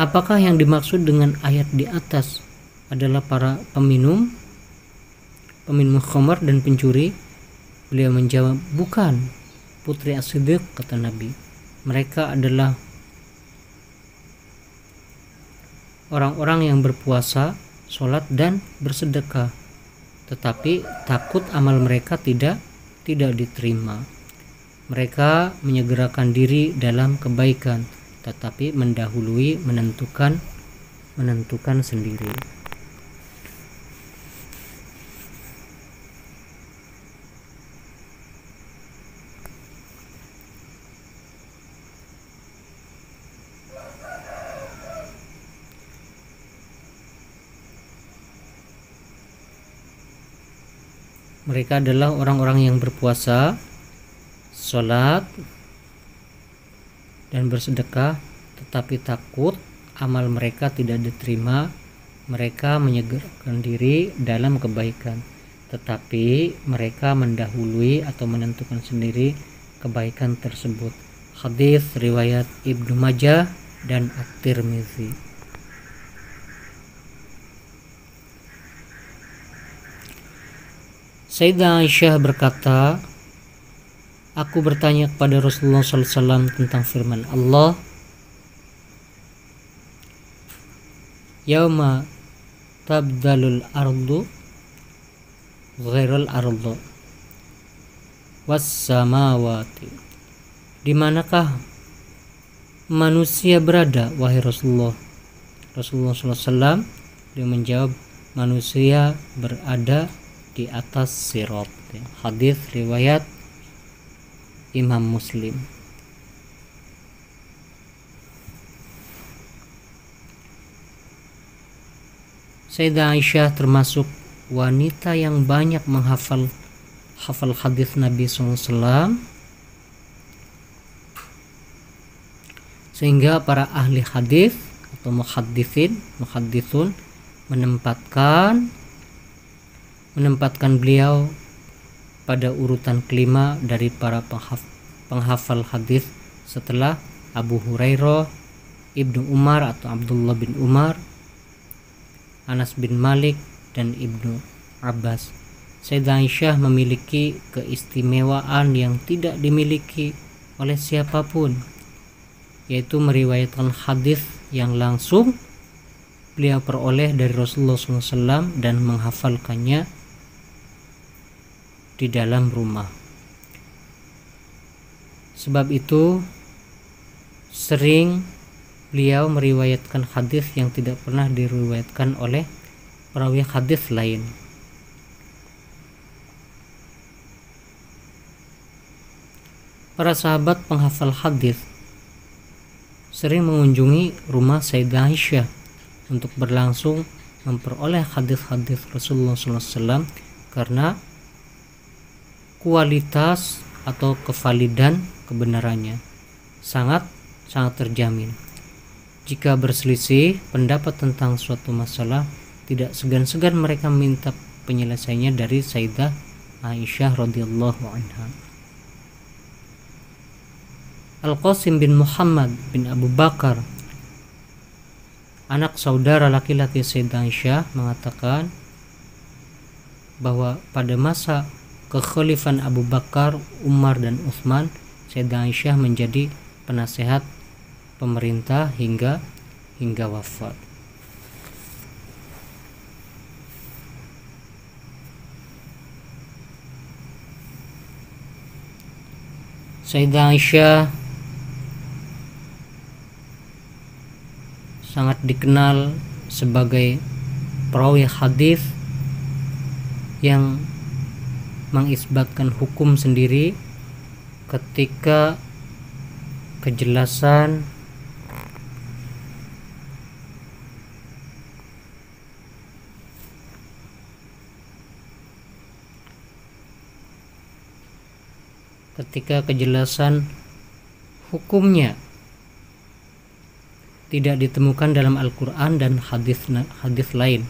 Apakah yang dimaksud dengan ayat di atas adalah para peminum khamar dan pencuri? Beliau menjawab, bukan, putri As-Siddiq, kata Nabi. Mereka adalah orang-orang yang berpuasa, sholat, dan bersedekah, tetapi takut amal mereka tidak diterima. Mereka menyegerakan diri dalam kebaikan, tetapi mendahului menentukan sendiri. Mereka adalah orang-orang yang berpuasa, sholat, dan bersedekah, tetapi takut amal mereka tidak diterima. Mereka menyegarkan diri dalam kebaikan, tetapi mereka mendahului atau menentukan sendiri kebaikan tersebut. Hadis riwayat Ibnu Majah dan At-Tirmizi. Sayyidah Aisyah berkata, aku bertanya kepada Rasulullah SAW tentang firman Allah, yauma tabdalul ardu ghairul ardu was samawati, di manakah manusia berada wahai Rasulullah? Rasulullah SAW dia menjawab, manusia berada di atas sirat. Hadis riwayat Imam Muslim. Sayyidah Aisyah termasuk wanita yang banyak menghafal hadis Nabi SAW, sehingga para ahli hadis atau muhaddisun menempatkan beliau pada urutan kelima dari para penghafal hadis setelah Abu Hurairah, Ibnu Umar atau Abdullah bin Umar, Anas bin Malik, dan Ibnu Abbas. Sayyidah Aisyah memiliki keistimewaan yang tidak dimiliki oleh siapapun, yaitu meriwayatkan hadis yang langsung beliau peroleh dari Rasulullah SAW dan menghafalkannya di dalam rumah. Sebab itu sering beliau meriwayatkan hadis yang tidak pernah diriwayatkan oleh perawi hadis lain. Para sahabat penghafal hadis sering mengunjungi rumah Sayyidah Aisyah untuk berlangsung memperoleh hadis-hadis Rasulullah SAW karena kualitas atau kevalidan kebenarannya sangat terjamin. Jika berselisih pendapat tentang suatu masalah, tidak segan-segan mereka minta penyelesaiannya dari Sayyidah Aisyah radhiyallahu anha. Al-Qasim bin Muhammad bin Abu Bakar, anak saudara laki-laki Sayyidah Aisyah, mengatakan bahwa pada masa kekhalifan Abu Bakar, Umar, dan Utsman, Sayyidah Aisyah menjadi penasehat pemerintah hingga wafat. Sayyidah Aisyah sangat dikenal sebagai perawi hadis yang mengisbatkan hukum sendiri ketika kejelasan hukumnya tidak ditemukan dalam Al-Quran dan hadis lain.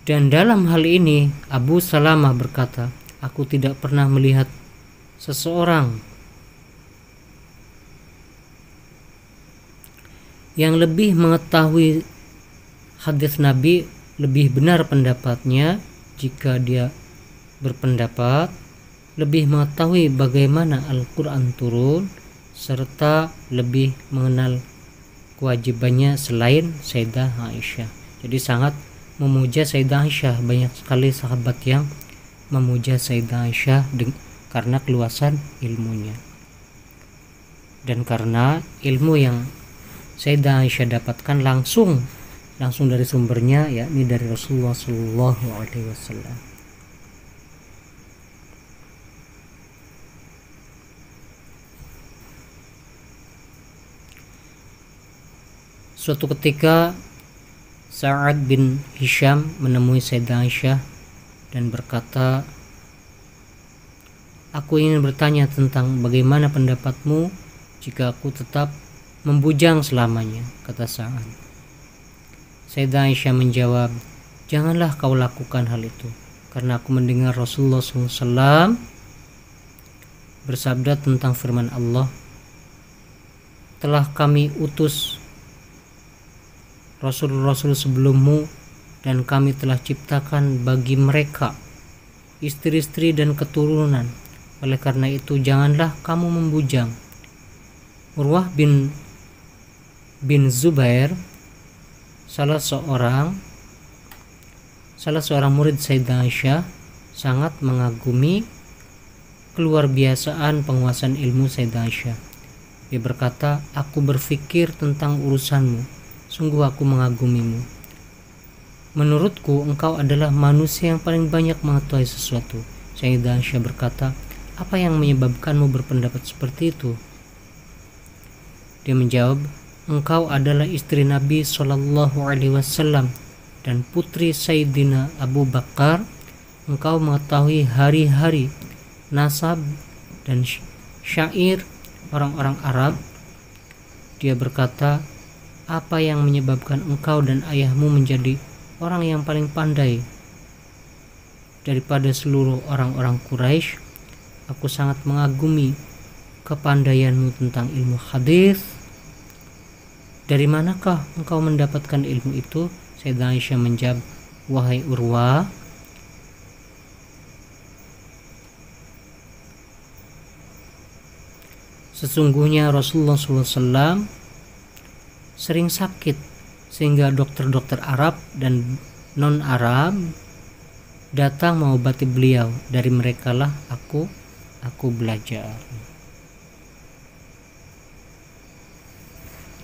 Dan dalam hal ini Abu Salamah berkata, aku tidak pernah melihat seseorang yang lebih mengetahui hadis Nabi, lebih benar pendapatnya jika dia berpendapat, lebih mengetahui bagaimana Al-Quran turun, serta lebih mengenal kewajibannya selain Sayyidah Aisyah. Jadi sangat memuja Sayyidah Aisyah. Banyak sekali sahabat yang memuja Sayyidah Aisyah karena keluasan ilmunya. Dan karena ilmu yang Sayyidah Aisyah dapatkan langsung dari sumbernya, yakni dari Rasulullah Shallallahu Alaihi Wasallam. Suatu ketika Sa'ad bin Hisham menemui Sayyidah Aisyah dan berkata, "Aku ingin bertanya tentang bagaimana pendapatmu jika aku tetap membujang selamanya," kata Sa'ad. Sayyidah Aisyah menjawab, "Janganlah kau lakukan hal itu, karena aku mendengar Rasulullah SAW bersabda tentang firman Allah, telah kami utus Rasul-Rasul sebelummu dan kami telah ciptakan bagi mereka istri-istri dan keturunan. Oleh karena itu janganlah kamu membujang." Urwah bin Zubair, salah seorang murid Sayyidah Aisyah, sangat mengagumi keluar biasaan penguasaan ilmu Sayyidah Aisyah. Dia berkata, "Aku berpikir tentang urusanmu. Sungguh aku mengagumimu. Menurutku engkau adalah manusia yang paling banyak mengetahui sesuatu." Sayyidah Aisyah berkata, "Apa yang menyebabkanmu berpendapat seperti itu?" Dia menjawab, "Engkau adalah istri Nabi Shallallahu Alaihi Wasallam dan putri Sayyidina Abu Bakar. Engkau mengetahui hari-hari, nasab dan syair orang-orang Arab." Dia berkata, "Apa yang menyebabkan engkau dan ayahmu menjadi orang yang paling pandai daripada seluruh orang-orang Quraisy? Aku sangat mengagumi kepandaianmu tentang ilmu hadis. Dari manakah engkau mendapatkan ilmu itu?" Sayyidah Aisyah menjawab, "Wahai Urwah, sesungguhnya Rasulullah SAW sering sakit sehingga dokter-dokter Arab dan non-Arab datang mengobati beliau. Dari merekalah aku belajar."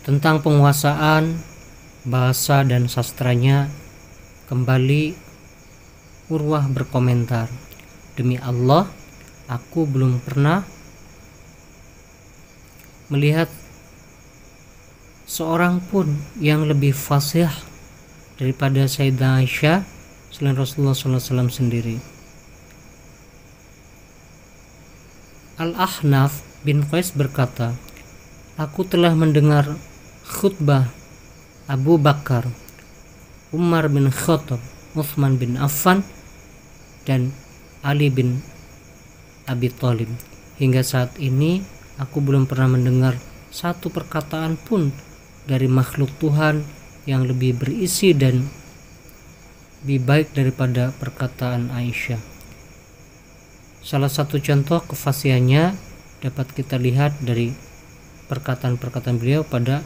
Tentang penguasaan bahasa dan sastranya, kembali Urwah berkomentar, "Demi Allah, aku belum pernah melihat seorang pun yang lebih fasih daripada Sayyidah Aisyah selain Rasulullah SAW sendiri." Al-Ahnaf bin Qais berkata, "Aku telah mendengar khutbah Abu Bakar, Umar bin Khattab, Utsman bin Affan, dan Ali bin Abi Thalib. Hingga saat ini aku belum pernah mendengar satu perkataan pun dari makhluk Tuhan yang lebih berisi dan lebih baik daripada perkataan Aisyah." Salah satu contoh kefasihannya dapat kita lihat dari perkataan-perkataan beliau pada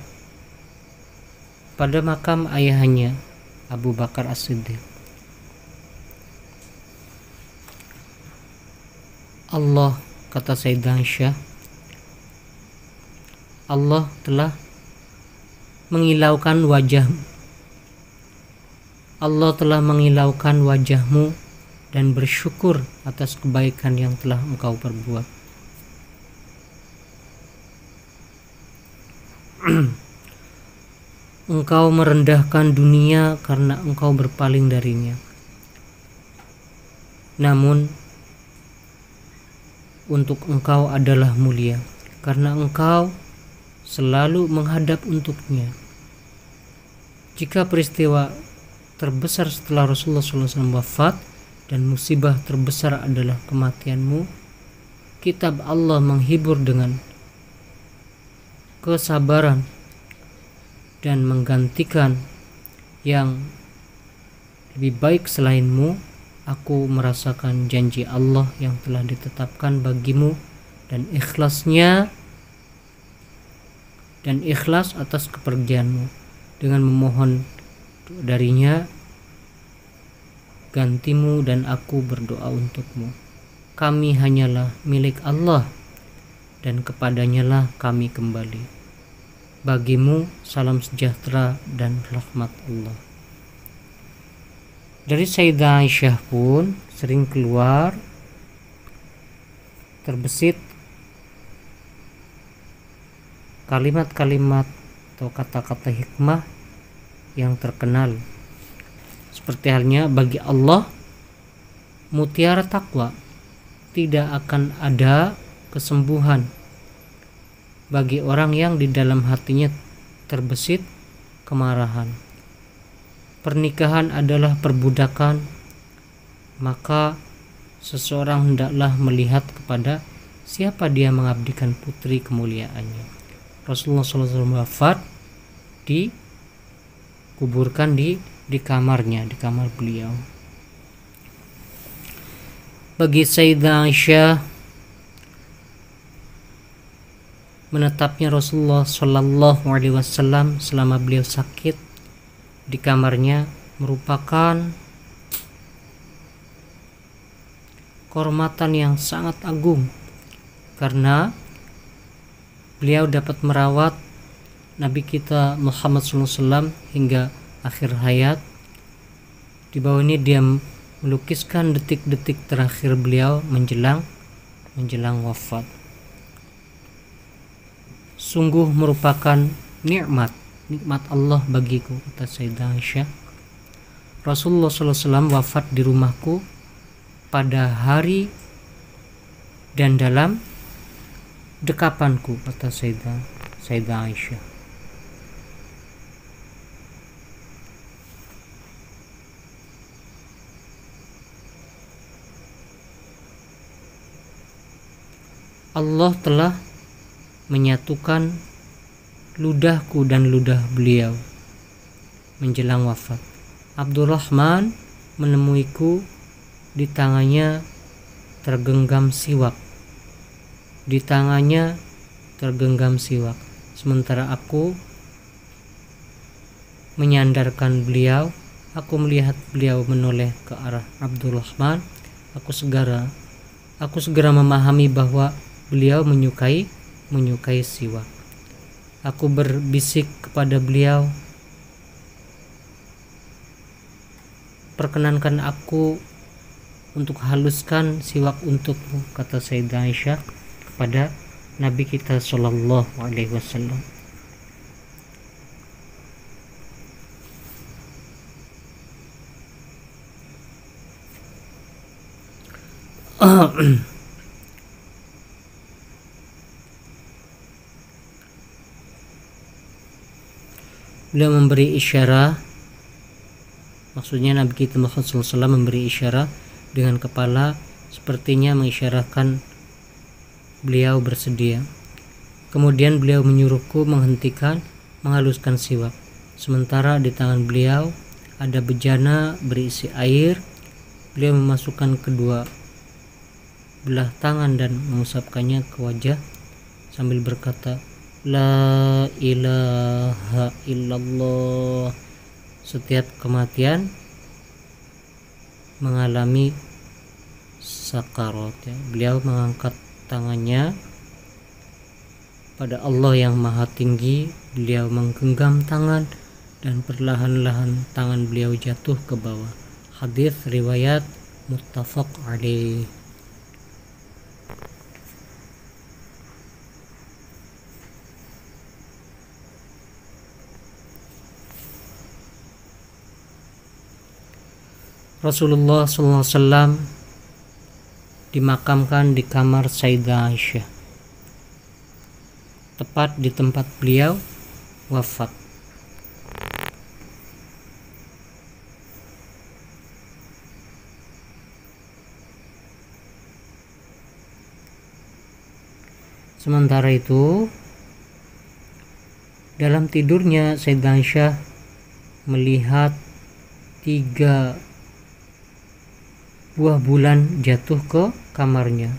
makam ayahnya Abu Bakar As-Siddiq. "Allah," kata Sayyidah Aisyah, "Allah telah mengilaukan wajahmu dan bersyukur atas kebaikan yang telah engkau perbuat." "Engkau merendahkan dunia karena engkau berpaling darinya. Namun untuk engkau adalah mulia karena engkau selalu menghadap untuknya. Jika peristiwa terbesar setelah Rasulullah SAW wafat dan musibah terbesar adalah kematianmu, kitab Allah menghibur dengan kesabaran dan menggantikan yang lebih baik selainmu. Aku merasakan janji Allah yang telah ditetapkan bagimu dan ikhlas atas kepergianmu. Dengan memohon darinya gantimu dan aku berdoa untukmu. Kami hanyalah milik Allah dan kepadanya lah kami kembali. Bagimu salam sejahtera dan rahmat Allah. Dari Sayyidah Aisyah pun sering keluar terbesit kalimat-kalimat atau kata-kata hikmah yang terkenal, seperti halnya bagi Allah mutiara takwa tidak akan ada kesembuhan bagi orang yang di dalam hatinya terbesit kemarahan. Pernikahan adalah perbudakan, maka seseorang hendaklah melihat kepada siapa dia mengabdikan putri kemuliaannya. Rasulullah SAW wafat, dikuburkan di kamarnya, di kamar beliau. Bagi Sayyidah Aisyah, menetapnya Rasulullah SAW selama beliau sakit di kamarnya merupakan kehormatan yang sangat agung, karena beliau dapat merawat Nabi kita Muhammad SAW hingga akhir hayat. Di bawah ini dia melukiskan detik-detik terakhir beliau menjelang wafat. Sungguh merupakan nikmat Allah bagiku, kata Sayyidah Aisyah. Rasulullah SAW wafat di rumahku pada hari dan dalam dekapanku, kata Sayyidah Aisyah. Allah telah menyatukan ludahku dan ludah beliau menjelang wafat. Abdurrahman menemuiku di tangannya tergenggam siwak. Sementara aku menyandarkan beliau, aku melihat beliau menoleh ke arah Abdurrahman. Aku segera memahami bahwa beliau menyukai siwak. Aku berbisik kepada beliau, perkenankan aku untuk haluskan siwak untukmu, kata Sayyidah Aisyah kepada Nabi kita Shallallahu Alaihi Wasallam. Beliau memberi isyarat, maksudnya Nabi kita Muhammad SAW memberi isyarat dengan kepala, sepertinya mengisyaratkan beliau bersedia. Kemudian beliau menyuruhku menghaluskan siwak. Sementara di tangan beliau ada bejana berisi air. Beliau memasukkan kedua belah tangan dan mengusapkannya ke wajah sambil berkata, La ilaha illallah. Setiap kematian mengalami sakarat, ya. Beliau mengangkat tangannya pada Allah yang maha tinggi. Beliau menggenggam tangan dan perlahan-lahan tangan beliau jatuh ke bawah. Hadis riwayat muttafaq alaih. Rasulullah SAW dimakamkan di kamar Sayyidah Aisyah, tepat di tempat beliau wafat. Sementara itu, dalam tidurnya Sayyidah Aisyah melihat 3 buah bulan jatuh ke kamarnya.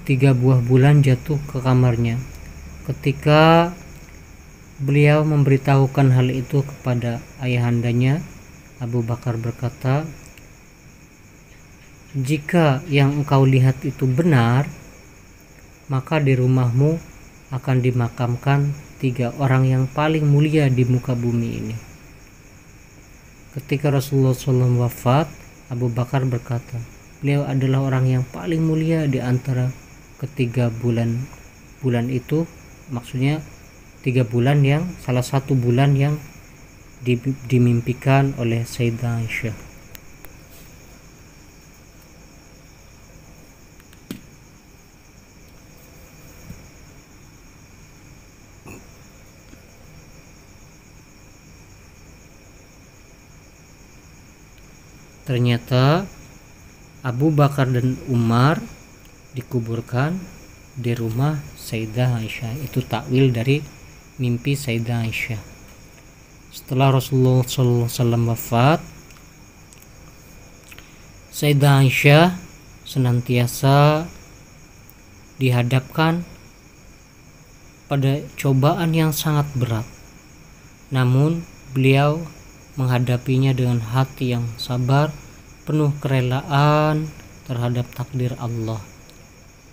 Tiga buah bulan jatuh ke kamarnya. Ketika beliau memberitahukan hal itu kepada ayahandanya, Abu Bakar berkata, jika yang engkau lihat itu benar, maka di rumahmu akan dimakamkan 3 orang yang paling mulia di muka bumi ini. Ketika Rasulullah SAW wafat, Abu Bakar berkata, beliau adalah orang yang paling mulia di antara ketiga bulan itu, maksudnya 3 bulan yang salah satu bulan yang dimimpikan oleh Sayyidah Aisyah. Ternyata Abu Bakar dan Umar dikuburkan di rumah Sayyidah Aisyah. Itu takwil dari mimpi Sayyidah Aisyah. Setelah Rasulullah SAW wafat, Sayyidah Aisyah senantiasa dihadapkan pada cobaan yang sangat berat. Namun beliau menghadapinya dengan hati yang sabar, penuh kerelaan terhadap takdir Allah,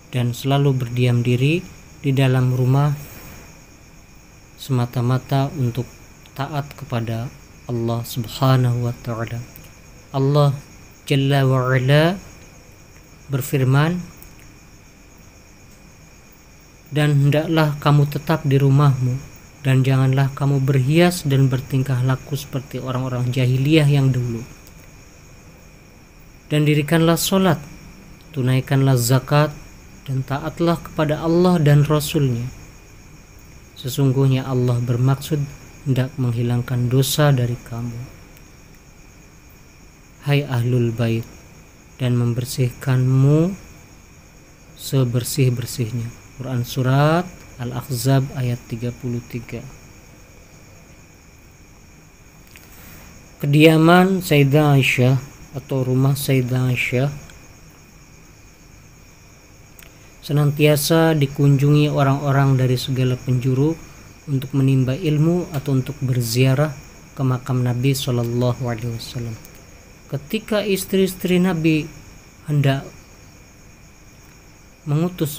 dan selalu berdiam diri di dalam rumah semata-mata untuk taat kepada Allah Subhanahu wa ta'ala. Allah Jalla wa Ala berfirman, dan hendaklah kamu tetap di rumahmu, dan janganlah kamu berhias dan bertingkah laku seperti orang-orang jahiliyah yang dulu. Dan dirikanlah sholat, tunaikanlah zakat, dan taatlah kepada Allah dan Rasul-Nya. Sesungguhnya Allah bermaksud hendak menghilangkan dosa dari kamu, hai ahlul bait, dan membersihkanmu sebersih-bersihnya. Quran Surat Al-Ahzab ayat 33. Kediaman Sayyidah Aisyah atau rumah Sayyidah Aisyah senantiasa dikunjungi orang-orang dari segala penjuru untuk menimba ilmu atau untuk berziarah ke makam Nabi SAW. Ketika istri-istri Nabi hendak mengutus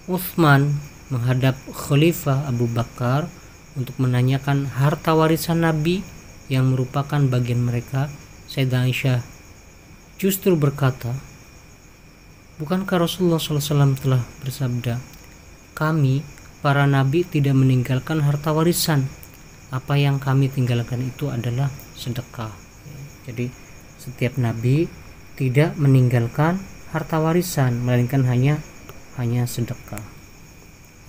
Utsman menghadap Khalifah Abu Bakar untuk menanyakan harta warisan Nabi yang merupakan bagian mereka, Sayyidah Aisyah justru berkata, bukankah Rasulullah SAW telah bersabda, kami para nabi tidak meninggalkan harta warisan, apa yang kami tinggalkan itu adalah sedekah. Jadi setiap nabi tidak meninggalkan harta warisan, melainkan hanya sedekah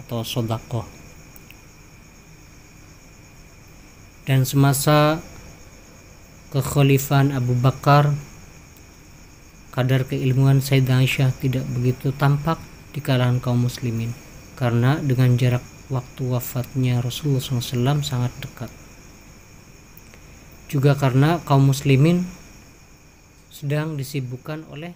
atau sedekah. Dan semasa kekhalifahan Abu Bakar, kadar keilmuan Sayyidah Aisyah tidak begitu tampak di kalangan kaum muslimin, karena dengan jarak waktu wafatnya Rasulullah SAW sangat dekat. Juga karena kaum muslimin sedang disibukkan oleh